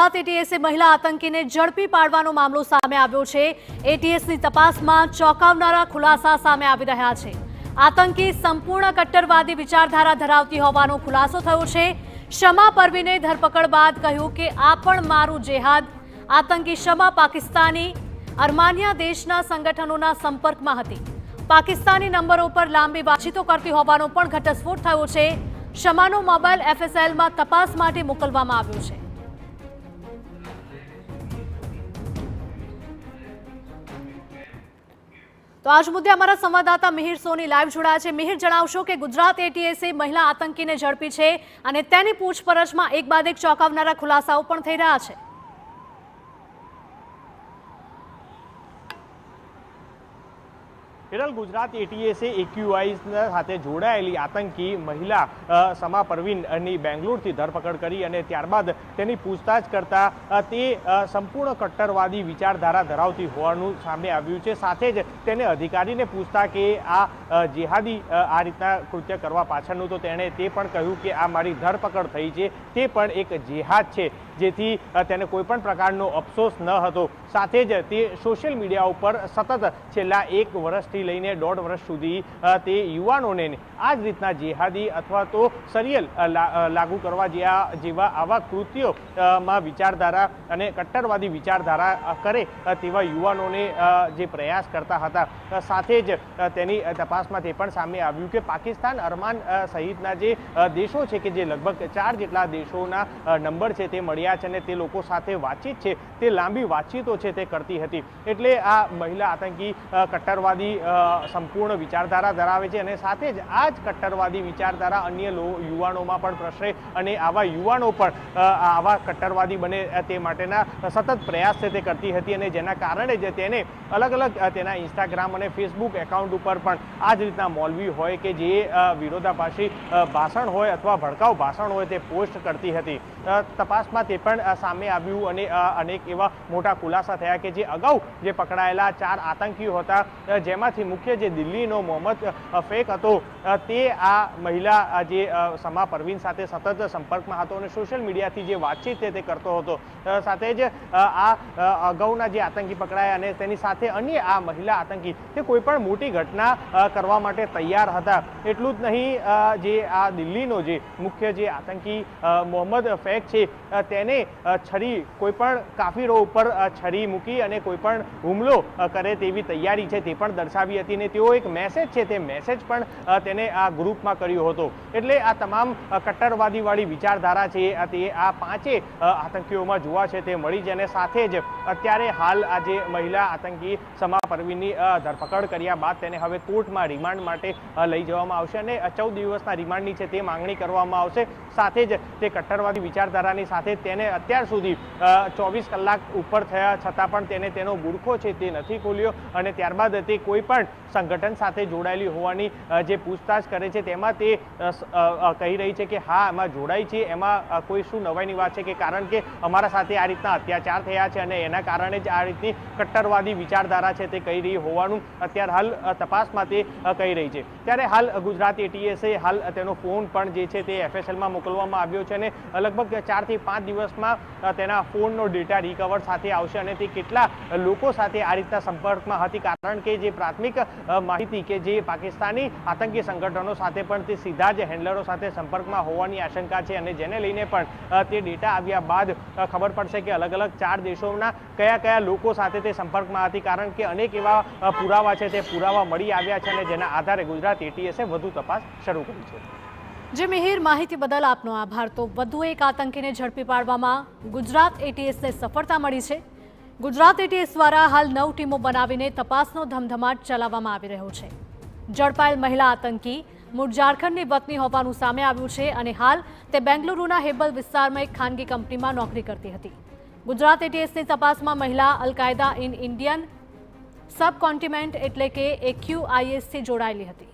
ગુજરાત એટીએસે મહિલા આતંકીને ઝડપી પાડવાનો મામલો સામે આવ્યો છે। એટીએસની તપાસમાં ચોંકાવનારા ખુલાસા સામે આવી રહ્યા છે। આતંકી સંપૂર્ણ કટ્ટરવાદી વિચારધારા ધરાવતી હોવાનો ખુલાસો થયો છે। શમા પરવીને ધરપકડ બાદ કહ્યું કે આ પણ મારું જેહાદ। આતંકી શમા પાકિસ્તાની અરમાનિયા દેશના સંગઠનોના સંપર્કમાં હતી। પાકિસ્તાની નંબરો પર લાંબી વાતચીતો કરતી હોવાનો પણ ઘટસ્ફોટ થયો છે। શમાનો મોબાઈલ એફએસએલમાં તપાસ માટે મોકલવામાં આવ્યો છે। तो आज मुद्दे हमारा संवाददाता मिहिर सोनी लाइव जोड़ा है। मिहिर, जणावशो कि गुजरात एटीएसे महिला आतंकीने झड़पी है અને તેની પૂછપરછમાં એક બાદ એક ચોંકાવનારા ખુલાસાઓ પણ થઈ રહ્યા છે। गुजरात एटीएसे एक्यूआई સાથે જોડાયેલી આતંકી મહિલા સમા પરવીનની બેંગ્લોરથી ધરપકડ કરી અને ત્યારબાદ તેની પૂછતાછ કરતા તે સંપૂર્ણ કટ્ટરવાદી વિચારધારા ધરાવતી હોવાનું સામે આવ્યું છે। સાથે જ તેને અધિકારીને પૂછતા કે આ જેહાદી આ રીતના કૃત્ય કરવા પાછળનું તો તેણે તે પણ કહ્યું કે આ મારી ધરપકડ થઈ છે તે પણ એક જેહાદ છે, જેથી તેને કોઈ પણ પ્રકારનો અફસોસ ન હતો। સાથે જ તે સોશિયલ મીડિયા ઉપર સતત છેલ્લા 1 વર્ષથી લઈને 1.5 વર્ષ સુધી તે યુવાનોને આ જ રીતના જેહાદી અથવા તો સરિયલ લાગુ કરવા જેવા આવા કૃત્યોમાં વિચારધારા અને કટ્ટરવાદી વિચારધારા કરે તેવા યુવાનોને જે પ્રયાસ કરતા હતા। સાથે જ તેની તપાસમાં તે પણ સામે આવ્યું કે પાકિસ્તાન અરમાન સહિતના જે દેશો છે કે જે લગભગ 4 જેટલા દેશોના નંબર છે તે મળ્યા છે અને તે લોકો સાથે વાતચીત છે તે લાંબી વાતચીતો છે તે કરતી હતી। એટલે આ મહિલા આતંકી કટ્ટરવાદી સંપૂર્ણ વિચારધારા ધરાવે છે અને સાથે જ આ જ કટ્ટરવાદી વિચારધારા અન્ય યુવાનોમાં પણ પ્રસરે અને આવા યુવાનો પણ આવા કટ્ટરવાદી બને તે માટેના સતત પ્રયાસ છે તે કરતી હતી અને જેના કારણે જ તેને અલગ અલગ તેના ઇન્સ્ટાગ્રામ અને ફેસબુક એકાઉન્ટ ઉપર પણ આ જ રીતના મૌલવી હોય કે જે વિરોધાભાસી ભાષણ હોય અથવા ભડકાઉ ભાષણ હોય તે પોસ્ટ કરતી હતી। તપાસમાં તે પણ સામે આવ્યું અને અનેક એવા મોટા ખુલાસા થયા કે જે અગાઉ જે પકડાયેલા 4 આતંકીઓ હતા, જેમાંથી મુખ્ય જે દિલ્હીનો મોહમ્મદ ફેક હતો તે આ મહિલા જે સમા પરવીન સાથે સતત સંપર્કમાં હતો અને સોશિયલ મીડિયાથી જે વાતચીત છે તે કરતો હતો। સાથે જ આ અગાઉના જે આતંકી પકડાયા અને તેની સાથે અન્ય આ મહિલા આતંકી તે કોઈ પણ મોટી ઘટના કરવા માટે તૈયાર હતા। એટલું જ નહીં, જે આ દિલ્હીનો જે મુખ્ય જે આતંકી મોહમ્મદ ફેક છે તેને છરી કોઈ પણ કાફીરો ઉપર છરી મૂકી અને કોઈ પણ હુમલો કરે તેવી તૈયારી છે તે પણ દર્શાવી હતી ને તેઓ એક મેસેજ છે તે મેસેજ પણ તેને આ ગ્રુપમાં કર્યો હતો। એટલે આ તમામ કટ્ટરવાદીવાળી વિચારધારા છે તે આ 5 આતંકીઓમાં જોવા છે તે મળી છે અને સાથે જ અત્યારે હાલ આ જે મહિલા આતંકી સમા પરવીનની ધરપકડ કર્યા બાદ તેને હવે કોર્ટમાં રિમાન્ડ માટે લઈ જવામાં આવશે અને 14 દિવસના રિમાન્ડની છે તે માંગણી કરવામાં આવશે। સાથે જ તે કટ્ટરવાદી વિચારધારાની સાથે તેને અત્યાર સુધી 24 કલાક ઉપર થયા છતાં પણ તેને તેનો બુરખો છે તે નથી ખોલ્યો અને ત્યારબાદ તે કોઈ પણ સંગઠન સાથે જોડાયેલી હોવાની જે પૂછતાછ કરે છે તેમાં તે કહી રહી છે કે હા એમાં જોડાઈ છે, એમાં કોઈ શું નવાઈની વાત છે કે કારણ કે અમારા સાથે આ રીતના અત્યાચાર થયા છે અને એના કારણે જ આ રીતની કટ્ટરવાદી વિચારધારા છે તે કહી રહી હોવાનું અત્યારે હાલ તપાસમાં તે કહી રહી છે। ત્યારે હાલ ગુજરાત એટીએસે હાલ તેનો ફોન પણ જે છે તે એફએસએલમાં મોકલવામાં આવ્યો છે અને લગભગ 4 થી 5 દિવસમાં તેના ફોનનો ડેટા રિકવર સાથે આવશે અને તે કેટલા લોકો સાથે આ રીતના સંપર્કમાં હતી, કારણ કે જે પ્રાથમિક માહિતી કે જે પાકિસ્તાની આતંકી સંગઠનો સાથે પણ તે સીધા જ હેન્ડલરો સાથે સંપર્કમાં હોવાની આશંકા છે અને જેને લઈને પણ તે ડેટા આવ્યા બાદ ખબર પડશે કે અલગ અલગ 4 દેશોના કયા કયા લોકો સાથે તે સંપર્કમાં હતી, કારણ કે અનેક એવા પુરાવા છે તે પુરાવા મળી આવ્યા છે અને જેના આધારે ગુજરાત એટીએસે વધુ તપાસ શરૂ કરી છે। જે મિહિર, માહિતી બદલ આપનો આભાર। તો વધુ એક આતંકીને ઝડપી પાડવામાં ગુજરાત એટીએસને સફળતા મળી છે। ગુજરાત એટીએસ દ્વારા હાલ 9 ટીમો બનાવીને તપાસનો ધમધમાટ ચલાવવામાં આવી રહ્યો છે। ઝડપાયેલ મહિલા આતંકી મૂળ ઝારખંડની વતની હોવાનું સામે આવ્યું છે અને હાલ તે બેંગલુરુના હેબલ વિસ્તારમાં એક ખાનગી કંપનીમાં નોકરી કરતી હતી। ગુજરાત એટીએસની તપાસમાં મહિલા અલ કાયદા ઇન ઇન્ડિયન સબકોન્ટિનેન્ટ એટલે કે AQIS થી જોડાયેલી હતી।